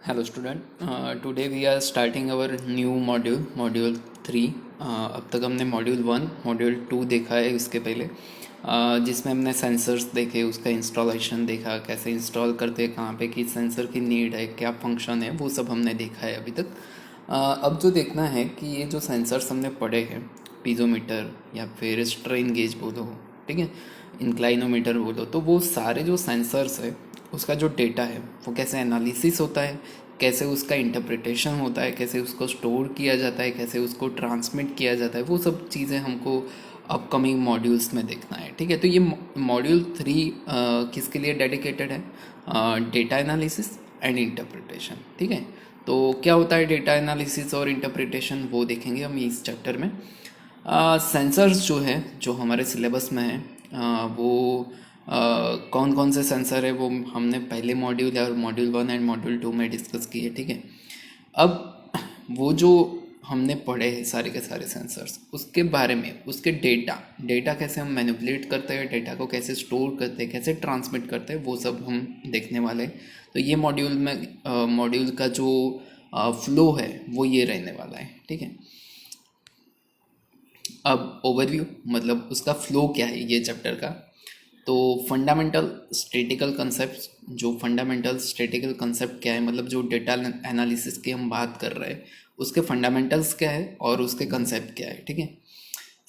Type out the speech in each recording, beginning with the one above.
Hello student, today we are starting our new module 3। अब तक हमने मॉड्यूल 1 मॉड्यूल 2 देखा है इसके पहले, जिसमें हमने सेंसर्स देखे, उसका इंस्टॉलेशन देखा, कैसे इंस्टॉल करते हैं, कहाँ पे किस सेंसर की नीड है, क्या फंक्शन है, वो सब हमने देखा है अभी तक। अब जो देखना है कि ये जो सेंसर्स हमने पढ़े हैं, पीजोमीटर या फिर स्ट्रेन गेज बोलो, ठीक है, इंक्लाइनोमीटर बोलो, तो वो सारे जो सेंसर्स है उसका जो डेटा है वो कैसे एनालिसिस होता है, कैसे उसका इंटरप्रिटेशन होता है, कैसे उसको स्टोर किया जाता है, कैसे उसको ट्रांसमिट किया जाता है, वो सब चीज़ें हमको अपकमिंग मॉड्यूल्स में देखना है। ठीक है, तो ये मॉड्यूल 3 किसके लिए डेडिकेटेड है? Data analysis and interpretation. ठीक है, तो क्या होता है डेटा एनालिसिस और इंटरप्रिटेशन, वो देखेंगे हम इस चैप्टर में। सेंसर्स जो है, जो हमारे सिलेबस में है, वो कौन कौन से सेंसर है वो हमने पहले मॉड्यूल और मॉड्यूल 1 एंड मॉड्यूल 2 में डिस्कस किए। ठीक है, अब वो जो हमने पढ़े हैं सारे के सारे सेंसर्स, उसके बारे में, उसके डेटा कैसे हम मैनिपुलेट करते हैं, डेटा को कैसे स्टोर करते हैं, कैसे ट्रांसमिट करते हैं, वो सब हम देखने वाले हैं। तो ये मॉड्यूल का जो फ्लो है वो ये रहने वाला है। ठीक है, अब ओवरव्यू, मतलब उसका फ्लो क्या है ये चैप्टर का। तो फंडामेंटल स्टैटिकल कंसेप्ट क्या है, मतलब जो डेटा एनालिसिस की हम बात कर रहे हैं, उसके फंडामेंटल्स क्या है और उसके कंसेप्ट क्या है। ठीक है,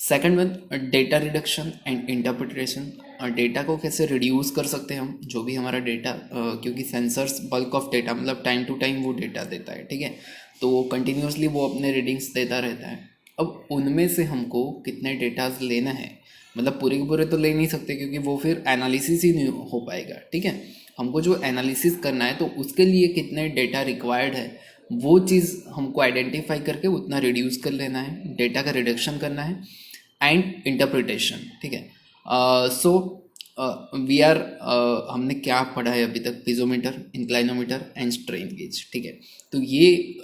second one, data reduction and interpretation. Data को कैसे रिड्यूस कर सकते हैं हम, जो भी हमारा डेटा, क्योंकि सेंसर्स बल्क ऑफ डेटा, मतलब टाइम टू टाइम वो डेटा देता है। ठीक है, तो कंटिन्यूसली वो अपने रीडिंग्स देता रहता है। अब उनमें से हमको कितने डेटाज लेना है, मतलब पूरे के पूरे तो ले नहीं सकते, क्योंकि वो फिर एनालिसिस ही नहीं हो पाएगा। ठीक है, हमको जो एनालिसिस करना है तो उसके लिए कितने डेटा रिक्वायर्ड है, वो चीज़ हमको आइडेंटिफाई करके उतना रिड्यूस कर लेना है, डेटा का रिडक्शन करना है एंड इंटरप्रिटेशन। ठीक है, सो वी आर हमने क्या पढ़ा है अभी तक? पिजोमीटर, इंक्लाइनोमीटर एंड स्ट्रेन गेज। ठीक है, तो ये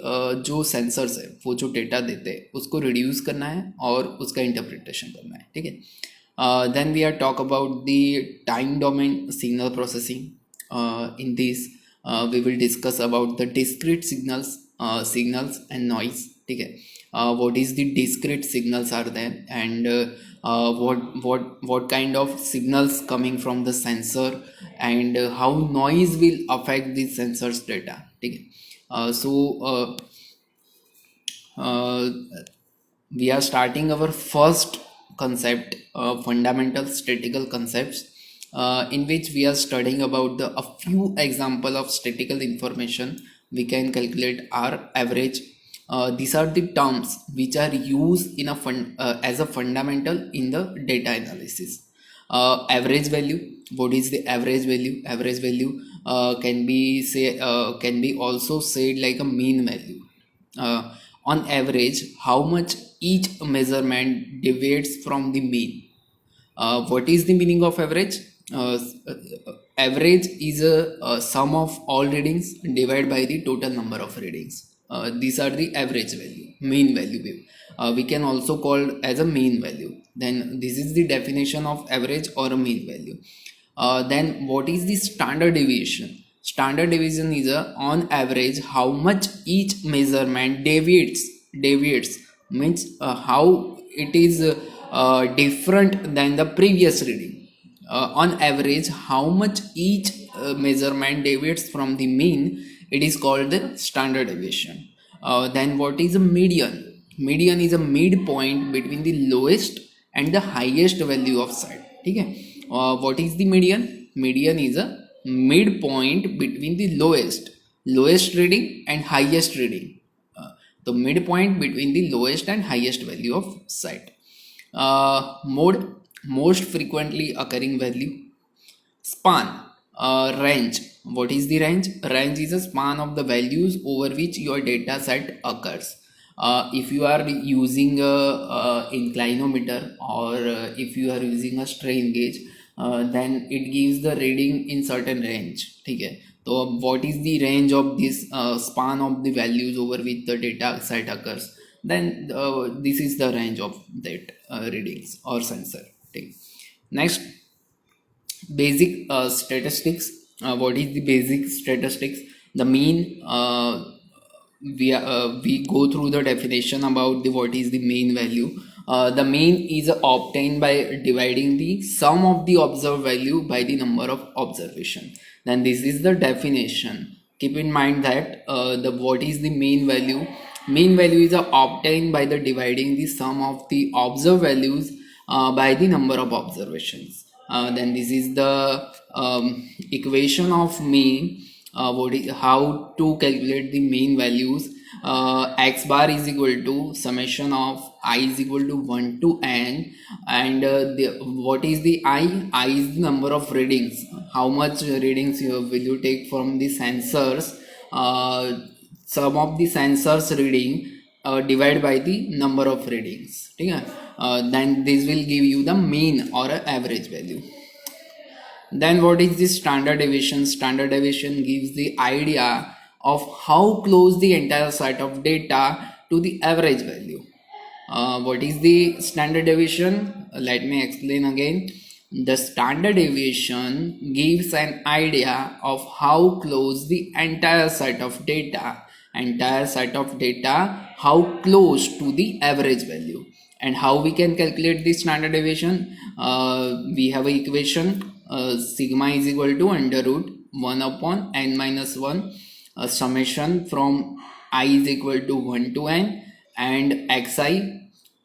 जो सेंसर्स है वो जो डेटा देते हैं उसको रिड्यूस करना है और उसका इंटरप्रिटेशन करना है। ठीक है, then we are talk about the time domain signal processing. In this, we will discuss about the discrete signals and noise. ठीक है, what is the discrete signals are there, and what kind of signals coming from the sensor, and how noise will affect the sensors data. ठीक है, uh, we are starting our first concept, fundamental statistical concepts, in which we are studying about a few example of statistical information. We can calculate r average. These are the terms which are used in as a fundamental in the data analysis. Average value, what is the average value? Average value can be also said like a mean value. On average, how much each measurement deviates from the mean. What is the meaning of average? Average is a sum of all readings divided by the total number of readings. These are the average value, mean value. We can also call as a mean value. Then this is the definition of average or a mean value. Then what is the standard deviation? Standard deviation is on average how much each measurement deviates means how it is different than the previous reading. On average how much each measurement deviates from the mean, it is called the standard deviation. Then what is a median? Median is a midpoint between the lowest and the highest value of sight. ठीक है, what is the median? Median is a midpoint between the lowest reading and highest reading. The midpoint between the lowest and highest value of sight. Mode, most frequently occurring value. Span, range. What is the range? Range is a span of the values over which your data set occurs. If you are using a inclinometer, or if you are using a strain gauge, then it gives the reading in certain range. ठीक है, तो अब what is the range of this span of the values over which the data set occurs? Then this is the range of that readings or sensor. ठीक, next, basic statistics. What is the basic statistics? The mean, we go through the definition about the what is the mean value. The mean is obtained by dividing the sum of the observed value by the number of observation. Then this is the definition. Keep in mind that the what is the mean value. Mean value is obtained by the dividing the sum of the observed values by the number of observations. Then this is the equation of mean. How to calculate the mean values. X bar is equal to summation of I is equal to 1 to n, and what is the I is the number of readings. How much readings will you take from the sensors. Sum of the sensors reading divided by the number of readings. Then this will give you the mean or average value. Then what is the standard deviation? Standard deviation gives the idea of how close the entire set of data to the average value. What is the standard deviation? Let me explain again. The standard deviation gives an idea of how close the entire set of data, how close to the average value. And how we can calculate the standard deviation? We have an equation. Sigma is equal to under root 1 upon n minus 1, summation from I is equal to 1 to n, and xi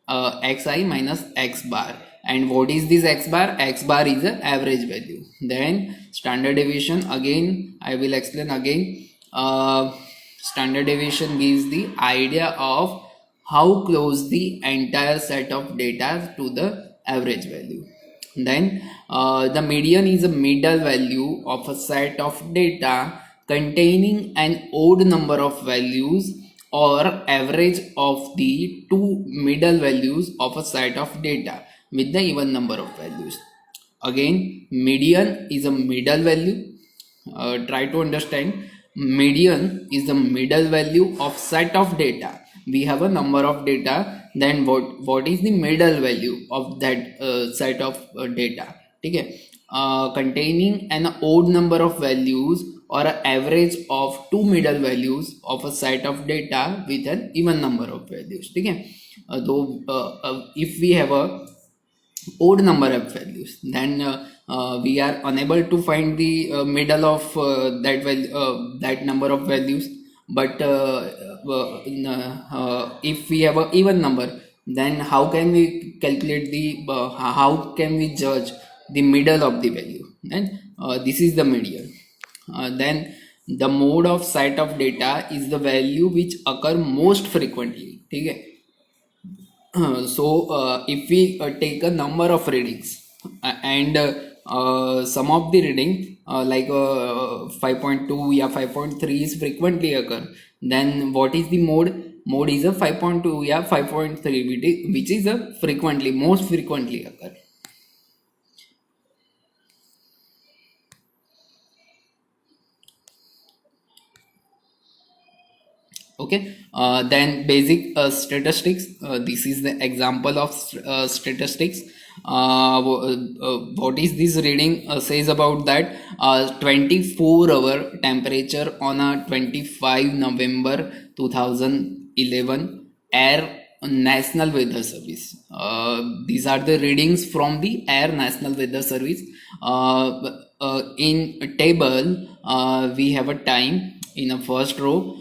minus x bar. And what is this x bar? X bar is the average value. Then standard deviation, again I will explain again. Standard deviation gives the idea of how close the entire set of data to the average value. Then the median is a middle value of a set of data containing an odd number of values, or average of the two middle values of a set of data with the even number of values. Again, median is a middle value. Try to understand. Median is the middle value of set of data. We have a number of data, then what is the middle value of that set of data. Okay, containing an odd number of values, or an average of two middle values of a set of data with an even number of values. Okay, though if we have a odd number of values, then we are unable to find the middle of that value, that number of values. But if we have an even number, then how can we calculate the how can we judge the middle of the value? Then this is the median. Then the mode of set of data is the value which occur most frequently. Okay. So if we take a number of readings, and some of the reading like 5.2 yeah 5.3 is frequently occur, then what is the mode is a 5.2 yeah 5.3, which is a frequently, most frequently occur. Okay, then basic statistics. This is the example of statistics. What is this reading says about that? 24-hour temperature on a 25 November 2011 Air National Weather Service. These are the readings from the Air National Weather Service. In table, we have a time in a first row.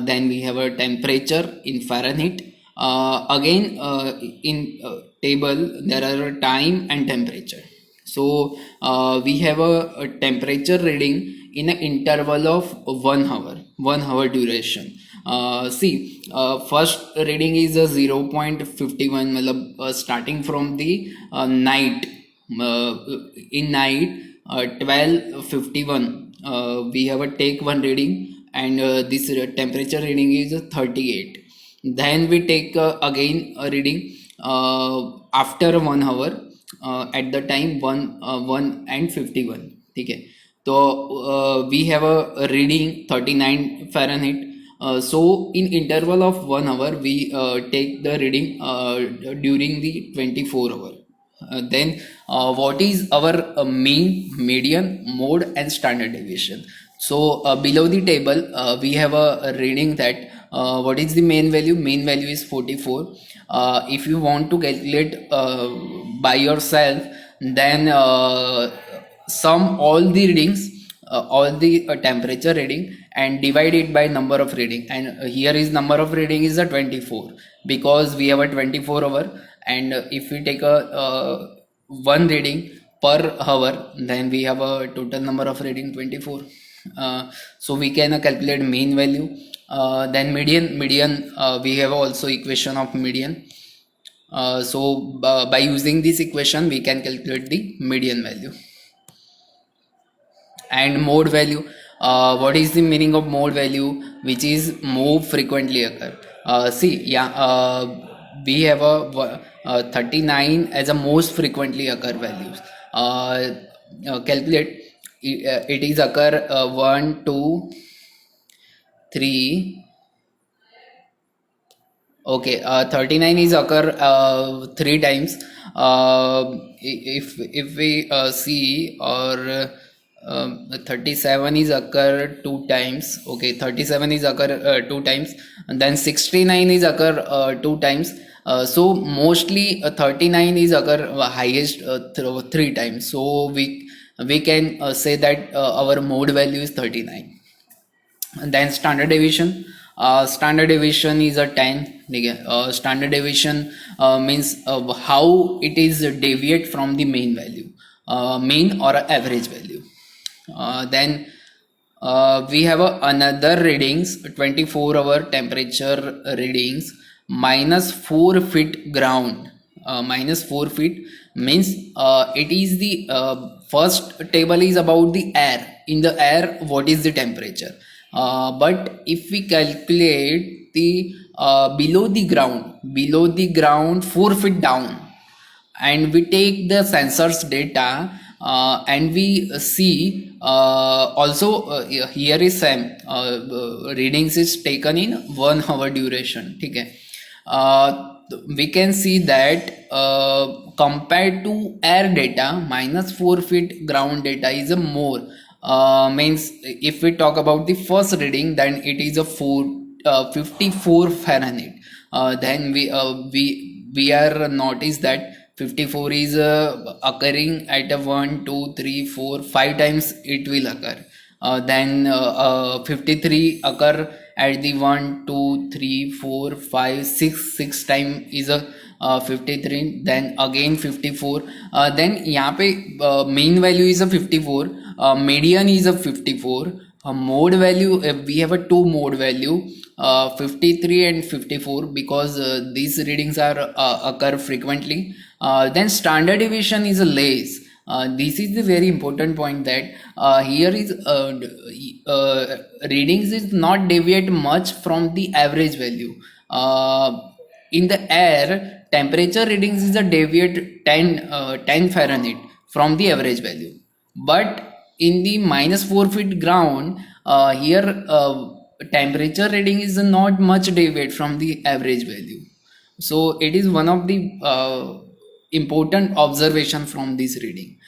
Then we have a temperature in Fahrenheit. Again, in table there are a time and temperature. So we have a temperature reading in an interval of 1 hour duration. See, first reading is a 0.51, starting from the night. In night 12:51, we have a take one reading, and this temperature reading is 38. Then we take again a reading after 1 hour, at the time 1 and 51. Okay, so we have a reading 39 Fahrenheit. So in interval of 1 hour we take the reading during the 24 hour. Then what is our mean, median, mode and standard deviation? So below the table we have a reading that what is the main value. Main value is 44. If you want to calculate by yourself, then sum all the readings, all the temperature reading, and divide it by number of reading. And here is number of reading is a 24, because we have a 24 hour. And if we take a one reading per hour, then we have a total number of reading 24. So we can calculate mean value. Then median, we have also equation of median. So by using this equation we can calculate the median value. And mode value, what is the meaning of mode value? Which is more frequently occur. We have a 39 as a most frequently occur values. Calculate it is occur 1 2 3. Okay, 39 is occur 3 times. If we see, or 37 is occur 2 times. Okay, 37 is occur 2 times, and then 69 is occur 2 times. So mostly 39 is occur highest 3 times. So we can say that our mode value is 39. And then standard deviation. Standard deviation is a 10. Standard deviation means how it is deviate from the main value, mean or average value. Then we have another readings, 24-hour temperature readings, minus 4 feet ground. Minus 4 feet means it is the first table is about the air. In the air, what is the temperature? But if we calculate the below the ground 4 feet down, and we take the sensors data, and we see also here is same readings is taken in 1 hour duration. Okay. We can see that compared to air data, minus 4 feet ground data is a more. Means if we talk about the first reading, then it is a 54 Fahrenheit. Then we are notice that 54 is occurring at a 1 2 3 4 5 times it will occur. Then 53 occur at the 1 2 3 4 5 6 time is a 53. Then again 54. Then यहाँ पे main value is a 54. Median is a 54. Mode value, we have a two mode value, 53 and 54, because these readings are occur frequently. Then standard deviation is a less. This is the very important point, that here is readings is not deviate much from the average value. In the air, temperature readings is a deviate 10 Fahrenheit from the average value. But in the minus 4 feet ground, here temperature reading is not much deviate from the average value. So it is one of the important observation from this reading.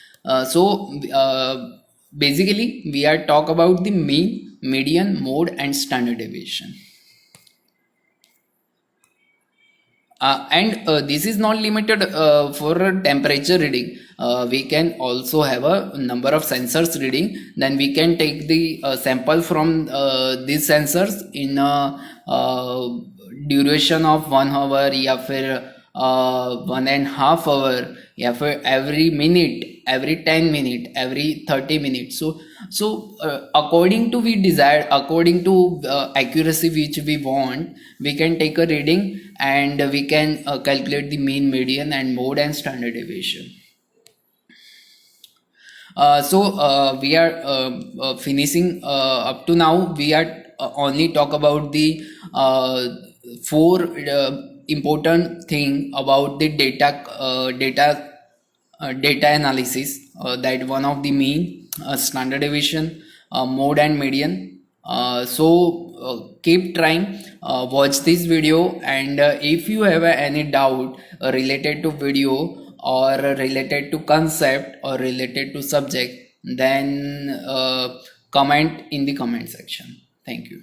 Basically we are talk about the mean, median, mode and standard deviation. And this is not limited for temperature reading. We can also have a number of sensors reading. Then we can take the sample from these sensors in a duration of 1 hour, या फिर 1.5 hour, या फिर every minute, every 10 minute, every 30 minutes. So according to we desire, according to accuracy which we want, we can take a reading, and we can calculate the mean, median and mode and standard deviation. We are finishing up to now. We are only talk about the 4 important thing about the data analysis. That one of the mean, standard deviation, mode and median. Keep trying, watch this video, and if you have any doubt related to video, or related to concept, or related to subject, then comment in the comment section. Thank you.